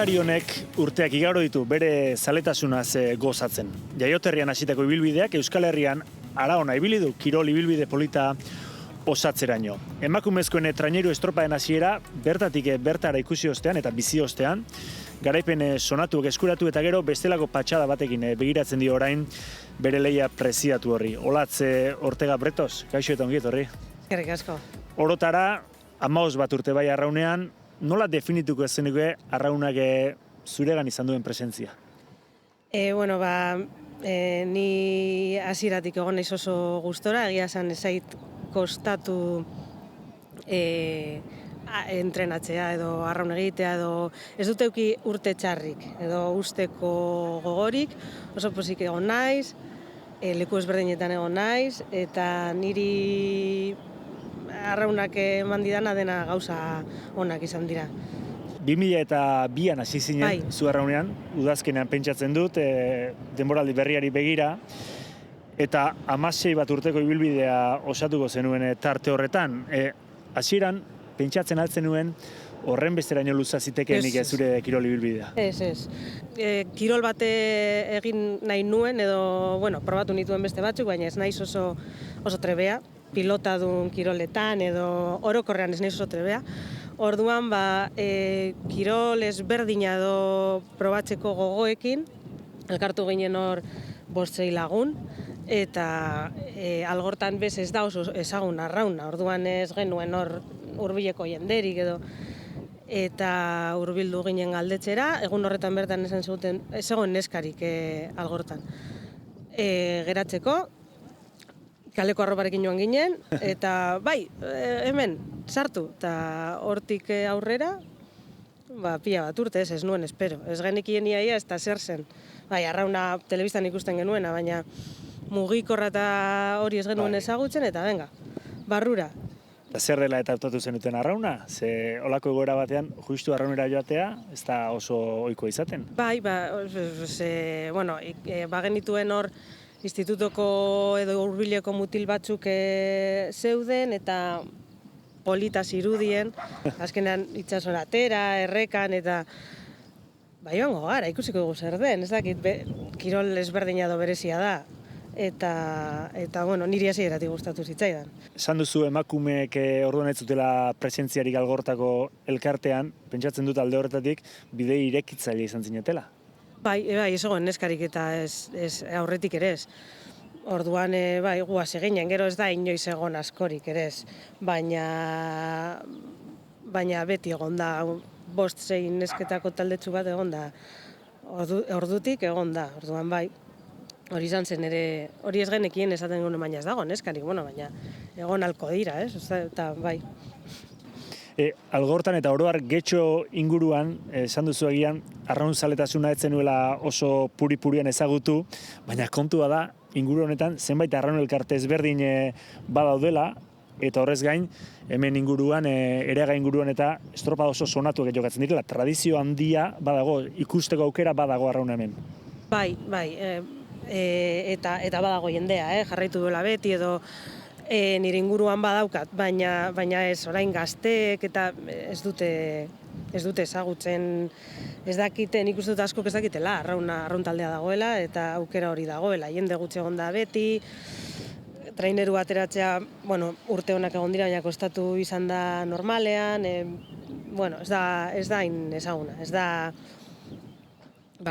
Pilotari honek urteak igaro ditu bere zaletasunaz gozatzen. Jaioterrian hasitako ibilbideak Euskal Herrian Araona ibili du kirol ibilbide polita osatzeraino. Emakumezkoen traineru estropaden hasiera bertatik bertara ikusi ostean eta bizi ostean, garaipen sonatuak eskuratu eta gero bestelako patxada batekin begiratzen dio orain bere leia preziatu horri. Olatze Ortega Bretos, kaixo eta ongiet horri. Eskerrik asko. Orotara, 15 bat urte bai Arraunean, nola definituko ezenuke Arraunak zuregan izan duen presentzia? Ni hasieratik egon naiz oso gustora, egia esan ez zait kostatu entrenatzea edo arraun egitea edo ez dut eduki urte txarrik edo usteko gogorik, oso pozik egon naiz, leku ezberdinetan egon naiz eta niri arraunak eman didana dena gauza onak izan dira. 2002an hasi zinen zu Arraunean, udazkenean pentsatzen dut, denboraldi berriari begira, eta 16 bat urteko ibilbidea osatuko zenuen tarte horretan. Hasieran pentsatzen altzen nuen horren besteraino luza zitekeenik zure kirol ibilbidea. Ez. Kirol bate egin nahi nuen edo, probatu nituen beste batzuk, baina ez naiz oso trebea, pilotadun kiroletan edo orokorrean ez naiz oso trebea. Orduan, kirol ezberdina edo probatzeko gogoekin, elkartu ginen hor 5-6 lagun, eta algortan bez ez da oso ezagun Arrauna, orduan ez genuen hor hurbileko jenderik edo, eta hurbildu ginen galdetzera, egun horretan bertan esan zuten, ez egon neskarik algortan. Geratzeko, kaleko arroparekin joan ginen, eta hemen, sartu, eta hortik aurrera, pila bat urte ez nuen espero. Ez genekien iaia ez da zer zen. Arrauna telebistan ikusten genuena, baina mugikorra eta hori ez genuen ezagutzen, eta venga, barrura. Zer dela eta hautatu zenuten Arrauna? Ze olako egoera batean, justu Arraunera joatea, ez da oso ohiko izaten? Bagenituen hor, institutoko edo hurbileko mutil batzuk zeuden eta polita zirudien, azkenean itxasora atera, errekan eta joango gara, ikusiko dugu zer den, ez dakit, kirol ezberdina edo berezia da. Eta niri hasieratik gustatu zitzaidan. Esan duzu emakumeek orduan ez zutela presentziarik algortako elkartean, pentsatzen dut alde horretatik bide irekitzaile izan zinetela. Ez egon neskarik eta ez aurretik ere ez. Orduan, guaz eginen, gero ez da inoiz egon askorik ere ez. Baina beti egon da, 5-6 nesketako taldetsu bat egon da. Ordutik egon da, orduan hori izan zen ere, hori ez genekien esaten gure baina ez dago neskarik, baina egon alko dira, eta Algortan eta oroar Getxo inguruan, esan duzu egian, arraun zaletasuna ez zenuela oso puri-purian ezagutu, baina kontua da, inguru honetan zenbait arraun elkarte ezberdin badaudela, eta horrez gain, hemen inguruan, Ereaga inguruan eta estropa oso sonatuak jokatzen direla. Tradizio handia badago, ikusteko aukera badago arraun hemen. Eta badago jendea, jarraitu duela beti edo nire inguruan badaukat, baina ez orain gazteek eta ez dute ezagutzen, ez dakiten, nik uste dut askok ez dakitela, arraun taldea dagoela eta aukera hori dagoela, jende gutxi egon da beti, traineru ateratzea, urte honak egon dira, baina kostatu izan da normalean, ez da hain ezaguna, ez da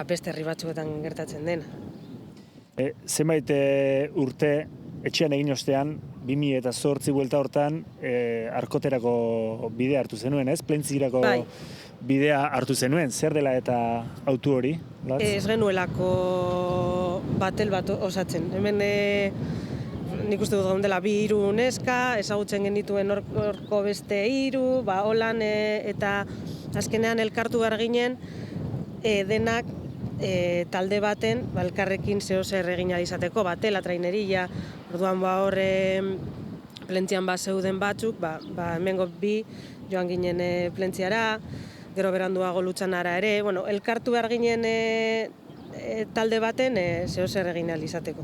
beste herri batzuetan gertatzen dena. Zenbait urte etxean egin ostean, 2008 buelta hortan, arkoterako bidea hartu zenuen, ez? Plentzirako bidea hartu zenuen, zer dela eta autu hori? Ez genuelako batel bat osatzen. Hemen nik uste dut gaundela 2-3 neska, ezagutzen genituen horko beste 3, holan eta azkenean elkartu behar ginen denak talde baten, elkarrekin zer egin izateko, batela, trainerilla, orduan plentzian zeuden batzuk, hemengo 2 joan ginen plentziara, gero beranduago Lutxanara ere, elkartu behar ginen talde baten zer egin izateko.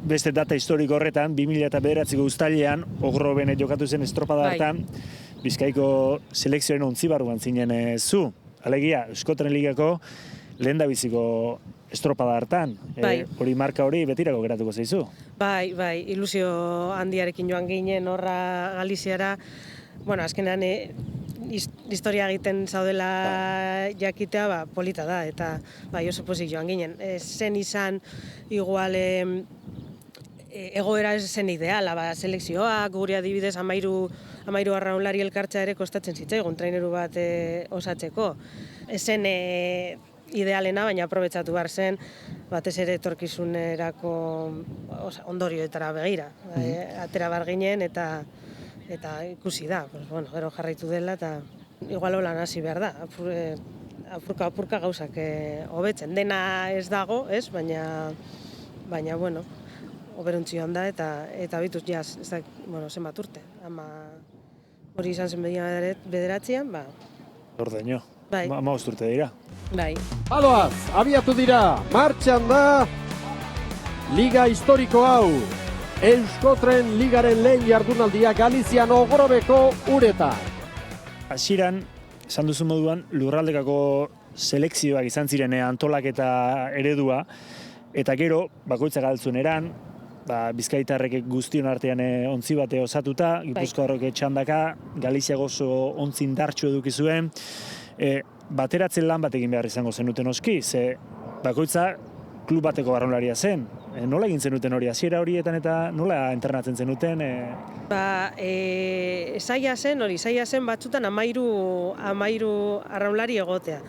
Beste data historiko horretan, 2009ko uztailean, Ogroben jokatu zen estropada hartan, Bizkaiko selekzioen ontzibarruan zinen zu. alegia, Euskotren Ligako lehen da biziko estropada hartan, hori marka hori betirako geratuko zaizu. Bai, ilusio handiarekin joan ginen horra Galiziara, bueno, azkenean historia egiten zaudela jakitea, polita da, eta oso pozik joan ginen. Zen izan, igual, egoera zen ideala, selekzioak, guri adibidez, 13 arraunlari elkartzea ere kostatzen zitzaigun, traineru bat osatzeko. Ezen idealena, baina aprobetxatu behar zen, batez ere etorkizunerako ondorioetara begira. Atera behar ginen eta ikusi da, gero jarraitu dela eta igual holan hasi behar da. Apurka gauzak hobetzen. Dena ez dago, ez? Baina, bueno, oberuntzi joan da eta bituz jaz, ez da, zenbat urte. Hori izan zen bederatzean, Ordeño. Bai. 15 urte dira. Bai. Aloaz, abiatu dira, martxan da Liga historiko hau. Euskotren Ligaren lehen jardunaldia Galizian Ogorobeko uretan. Hasieran, esan duzu moduan, lurraldekako selekzioak izan ziren antolaketa eredua, eta gero, bakoitzak galtzuen eran, Bizkaitarrek guztion artean ontzi bate osatuta, Gipuzkoarrok txandaka, Galiziak oso ontzi indartsu eduki zuen, bateratzen lan bat egin behar izango zenuten oski, ze bakoitza klub bateko barrunlaria zen. Nola egin zenuten hori, hasiera horietan eta nola entrenatzen zenuten? Zaila zen batzutan 13 arraunlari egotea.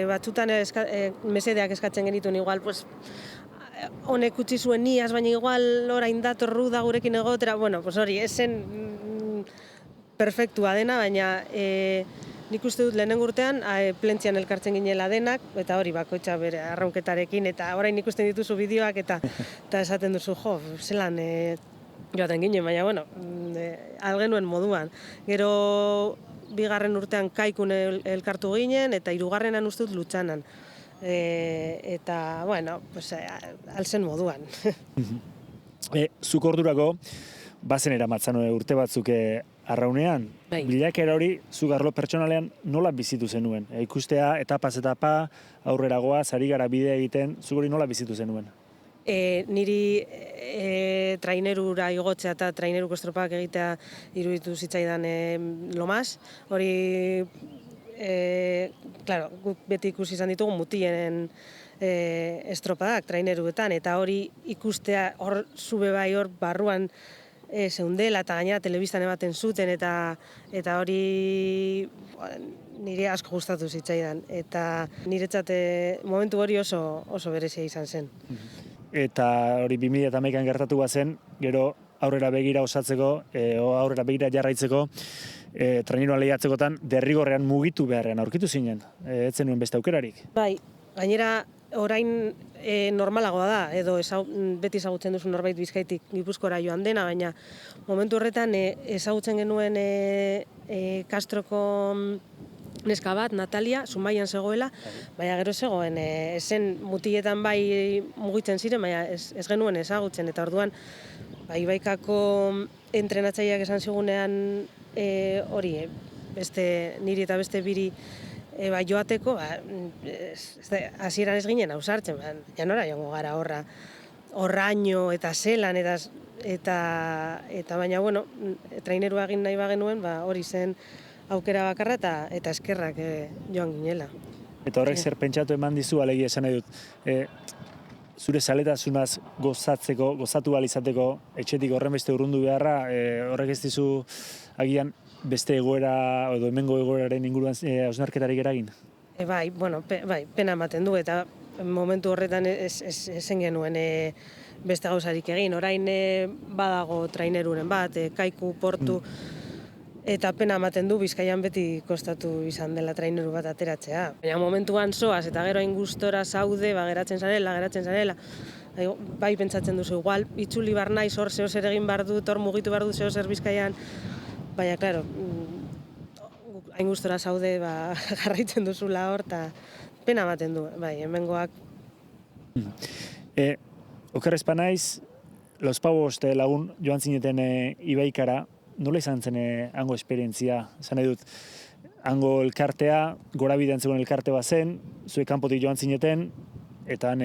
Batzutan mesedeak eskatzen genituen igual, honek utzi zuen niaz, baina igual orain datorru da gurekin egotera, hori, esen perfektua dena, baina nik uste dut lehenengo urtean plentzian elkartzen ginela denak, eta hori bakoitza bere arraunketarekin, eta orain ikusten dituzu bideoak eta esaten duzu, zelan joaten ginen, baina, algenuen moduan. Gero bigarren urtean Kaikun elkartu ginen, eta hirugarrenan uste dut Lutxanan. Eta, alzen moduan. Zuk ordurako, bazen eramatzan urte batzuk arraunean, bilakera hori, zuk arlo pertsonalean nola bizitu zenuen? Ikustea, etapaz etapa, aurrera goaz, ari gara bidea egiten, zuk hori nola bizitu zenuen? Niri trainerura igotzea eta traineruko estropak egitea iruditu zitzaidan lomaz. Hori, guk beti ikusi izan ditugu mutilen estropadak traineruetan, eta hori ikustea hor zube bai hor barruan zeundela eta gainera telebistan ematen zuten eta hori nire asko gustatu zitzaidan. Eta niretzat momentu hori oso berezia izan zen. Eta hori 2011an gertatu bazen, gero aurrera begira osatzeko, aurrera begira jarraitzeko, traineruan lehiatzekotan derrigorrean mugitu beharrean aurkitu zinen, ez zenuen beste aukerarik. Bai, gainera orain normalagoa da, edo beti ezagutzen duzu norbait Bizkaitik Gipuzkoara joan dena, baina momentu horretan ezagutzen genuen Castroko neska bat, Natalia, Zumaian zegoela, baina gero zegoen, zen mutiletan bai mugitzen ziren, baina ez genuen ezagutzen, eta orduan Ibaikako entrenatzaileak esan zigunean hori, niri eta beste biri joateko, hasieran ez ginen ausartzen, janora joango gara horraino eta zelan, eta baina, trainerua egin nahi bagenuen, hori zen aukera bakarra eta eskerrak joan ginela. Eta horrek zer pentsatu eman dizu, alegia esan nahi dut, zure zaletasunaz gozatu ahal izateko, etxetik horren beste urrundu beharra, horrek ez dizu agian beste egoera, edo hemengo egoeraren inguruan hausnarketarik eragin? Bai, pena ematen du, eta momentu horretan ezen genuen beste gauzarik egin. Orain badago traineruren bat, Kaiku, Portu, eta pena ematen du Bizkaian beti kostatu izan dela traineru bat ateratzea. Baina momentuan zoaz, eta gero hain gustora zaude, geratzen zarela, bai pentsatzen duzu, igual, itzuli bar naiz hor zehoz ere egin behar dut, hor mugitu behar dut zehoz Bizkaian, baina, klaro, hain gustora zaude, jarraitzen duzula hor, eta pena ematen du, bai, hemengoak. Okerrezpa naiz, Los Pavos lagun joan zineten Ibaikara, nola izan zen hango esperientzia? Esan nahi dut, hango elkartea, gorabidean zegoen elkarte bat zen, zuek kanpotik joan zineten, eta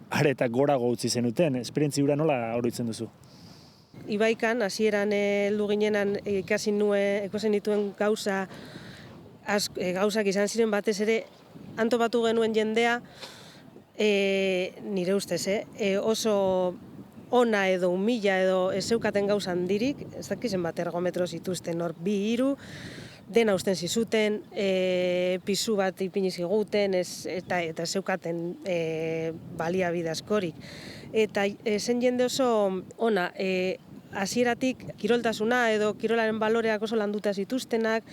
aretak gorago utzi zenuten. Esperientzi hura nola oroitzen duzu? Ibaikan, hasieran heldu ginenan ikasen dituen gauzak izan ziren batez ere, antopatu genuen jendea, nire ustez, oso ona edo umila edo ez zeukaten gauza handirik, ez dakizen bat ergometro zituzten hor 2-3, dena usten zizuten, pisu bat ipini ziguten, eta zeukaten baliabide askorik. Eta zen jende oso ona, hasieratik kiroltasuna edo kirolaren baloreak oso landuta zituztenak,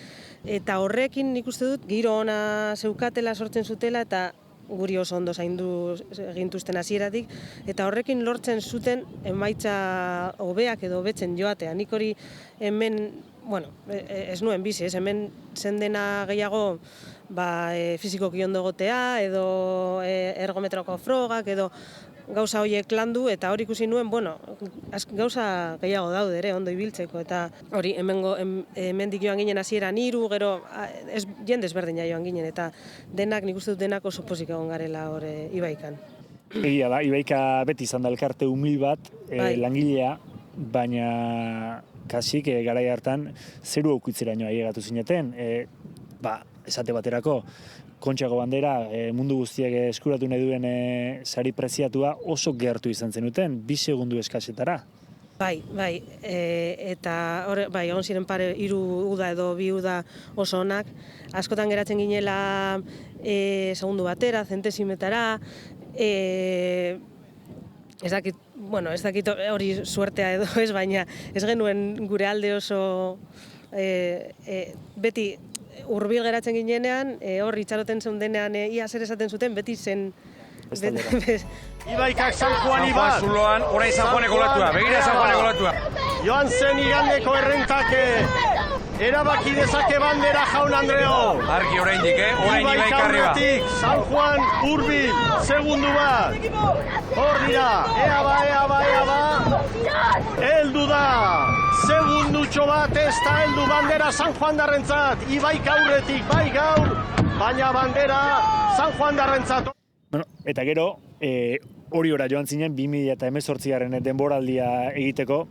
eta horrekin nik uste dut giro ona zeukatela sortzen zutela, eta guri oso ondo zaindu gintuzten hasieratik, eta horrekin lortzen zuten emaitza hobeak edo hobetzen joatea. Nik hori hemen, bueno, ez nuen bizi, hemen zen dena gehiago fizikoki ondo egotea, edo ergometroko frogak, edo gauza horiek landu, eta hori ikusi nuen, bueno, gauza gehiago daude ere, ondo ibiltzeko, eta hori, hemendik joan ginen hasieran 3, gero jende ezberdina joan ginen, eta denak, nik uste dut denak oso pozik egon garela hor Ibaikan. Egia da, Ibaika beti izan da elkarte humil bat, langilea, baina kasik garai hartan zeru aukitzeraino ailegatu zineten, esate baterako, Kontxako bandera, mundu guztiak eskuratu nahi duen sari preziatua oso gertu izan zenuten, 2 segundu eskasetara. Bai, eta egon ziren 3 uda edo 2 uda oso onak, askotan geratzen ginela segundu batera, zentesimetara, ez dakit hori suertea edo ez, baina ez genuen gure alde oso beti hurbil geratzen ginenean, hor itxaroten zeundenean ia zer esaten zuten, beti zen... Ibaikak San Juan Ibar! Zuloan, orain San Juaneko olatua, begira San Juaneko olatua. Joan zen igandeko errentake, erabaki dezake bandera jaun Andreo. Argi oraindik, orain Ibaika arriba. San Juan hurbil, segundu bat. Hor dira, ea ba. Heldu da, segundutxo bat ez da heldu bandera San Juan darrentzat. Ibaika aurretik, bai gaur, baina bandera San Juan darrentzat. Bueno, eta gero, Oriora joan zinen 2018 denboraldia egiteko,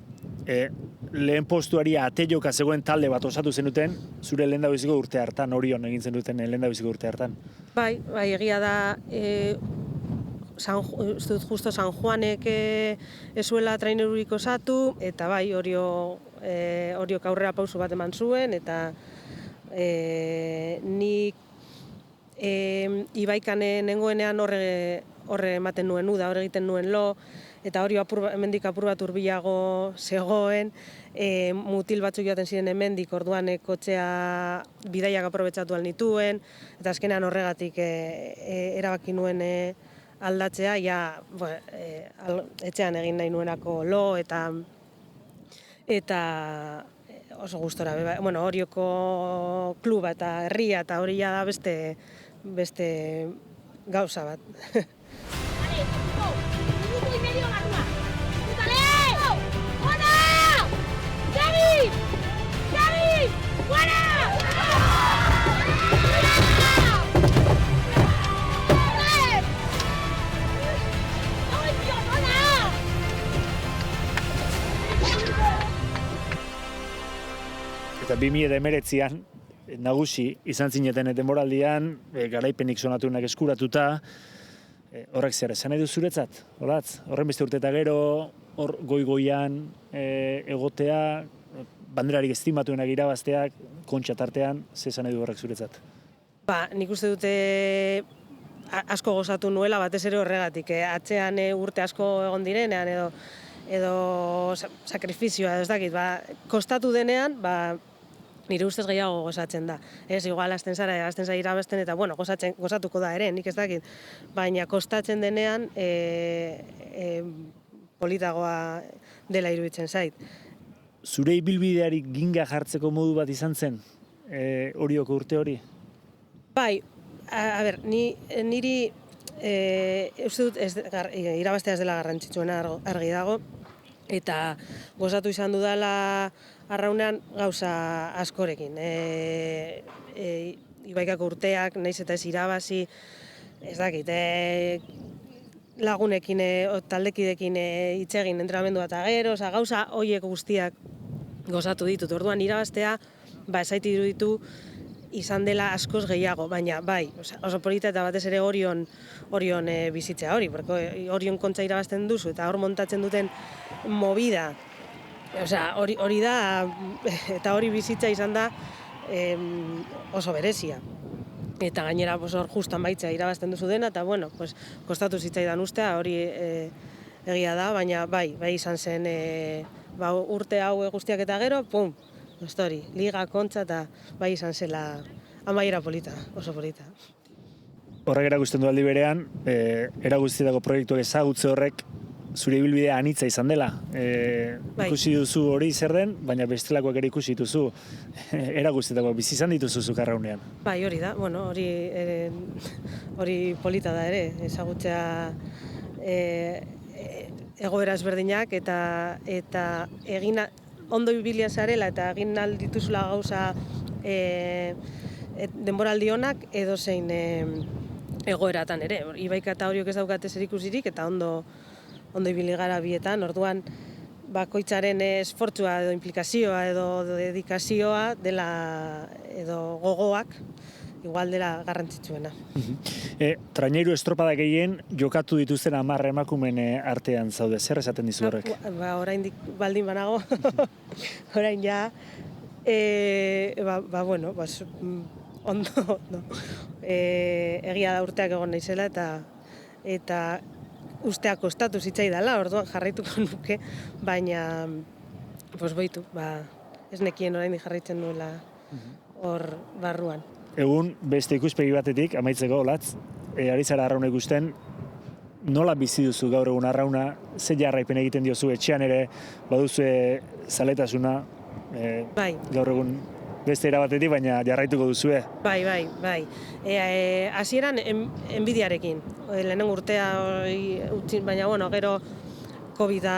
lehen postuari ate joka zegoen talde bat osatu zenuten, zure lehendabiziko urte hartan, Orion egin zenuten lehendabiziko urte hartan. Bai, egia da, justo San Juanek ezuela trainerurik osatu, eta bai, Oriok aurrera pauso bat eman zuen, eta nik Ibaikan nengoenean horre ematen nuen uda, horre egiten nuen lo, eta hori hemendik apur bat hurbilago zegoen, mutil batzuk joaten ziren hemendik, orduan kotxea bidaiak aprobetxatu nituen, eta azkenean horregatik erabaki nuen aldatzea, etxean egin nahi nuenako lo, eta oso gustora, Orioko kluba eta herria, eta hori da beste gauza bat. Eta 2019an nagusi izan zineten denboraldian, garaipenik sonatuenak eskuratuta, horrek zer esan nahi du zuretzat? Horren beste urte eta gero, hor goi-goian egotea, banderarik estimatuenak irabazteak, kontxa tartean, zer esan nahi du horrek zuretzat? Nik uste dute asko gozatu nuela, batez ere horregatik, atzean urte asko egon direnean, edo sakrifizioa, ez dakit, kostatu denean, nire ustez gehiago gozatzen da. Ez, igual azten zara irabazten eta, gozatuko da ere, nik ez dakit. Baina kostatzen denean, politagoa dela iruditzen zait. Zure ibilbideari ginga jartzeko modu bat izan zen, Orioko urte hori? Bai, niri uste dut irabaztea ez dela garrantzitsuena argi dago, eta gozatu izan dudala arraunean gauza askorekin. Ibaikako urteak, naiz eta ez irabazi, ez dakit, lagunekin, taldekidekin hitz egin entrenamendua eta gero, gauza horiek guztiak gozatu ditut. Orduan irabaztea, esait iruditu izan dela askoz gehiago, baina bai, oso polita eta batez ere Orion bizitzea hori, porque Orion kontza irabazten duzu eta hor montatzen duten movida, hori da, eta hori bizitza izan da oso berezia. Eta gainera hor justan baitza irabazten duzu dena, eta bueno, kostatu zitzaidan ustea, hori egia da, baina bai izan zen urte hau guztiak eta gero, pum, hori, liga, kontza, eta bai izan zela amaiera polita, oso polita. Horrek erakusten du aldi berean, erakustietako proiektuak ezagutze horrek zure ibilbidea anitza izan dela. Ikusi duzu hori zer den, baina bestelakoak ere ikusi dituzu. Erakustietako bizi izan dituzu zuk arraunean. Bai, hori da, hori polita da ere, ezagutzea egoera ezberdinak eta egin ondo ibilia zarela eta egin dituzula gauza denboraldi honak edozein egoeratan ere. Ibaika eta horiok ez daukate zerikusirik eta ondo ibili gara bietan, orduan bakoitzaren esfortzua edo implikazioa edo dedikazioa dela edo gogoak igual dela garrantzitsuena. Traineru estropada gehien jokatu dituzten 10 emakumeen artean zaude, zer esaten dizu horrek? Oraindik baldin banago, orain ja, ondo, egia da urteak egon naizela eta ustea kostatu zitzaidala, orduan jarraituko nuke, baina, boitu, ez nekien oraindik jarraitzen nuela hor barruan. Egun, beste ikuspegi batetik, amaitzeko, Olatz, ari zara arrauna ikusten, nola bizi duzu gaur egun arrauna, ze jarraipen egiten diozu etxean ere, baduzue zaletasuna, gaur egun beste era batetik, baina jarraituko duzue. Bai. Hasieran enbidiarekin, lehenengo urtea, baina gero COVID-a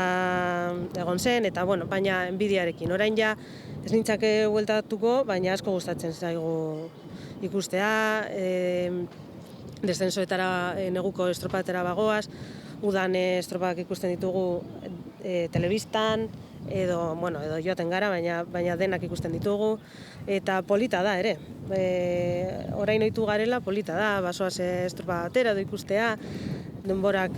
egon zen, eta baina enbidiarekin. Orain ja, ez nintzake bueltatuko, baina asko gustatzen zaigu ikustea, descensoetara neguko estropadetara bagoaz, udan estropadak ikusten ditugu telebistan, edo joaten gara, baina denak ikusten ditugu, eta polita da ere. Orain ohitu garela polita da, basoaz estropa batera edo ikustea, denborak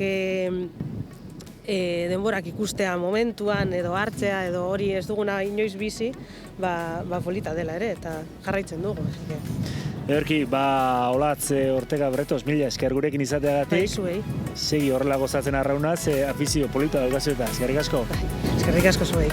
ikustea momentuan edo hartzea edo hori ez duguna inoiz bizi, polita dela ere, eta jarraitzen dugu. Ederki, Olatz Ortega Bretos, mila esker gurekin izateagatik. Zuei. Segi horrela gozatzen arraunaz, afizio polita daukazu eta eskerrik asko. Eskerrik asko zuei.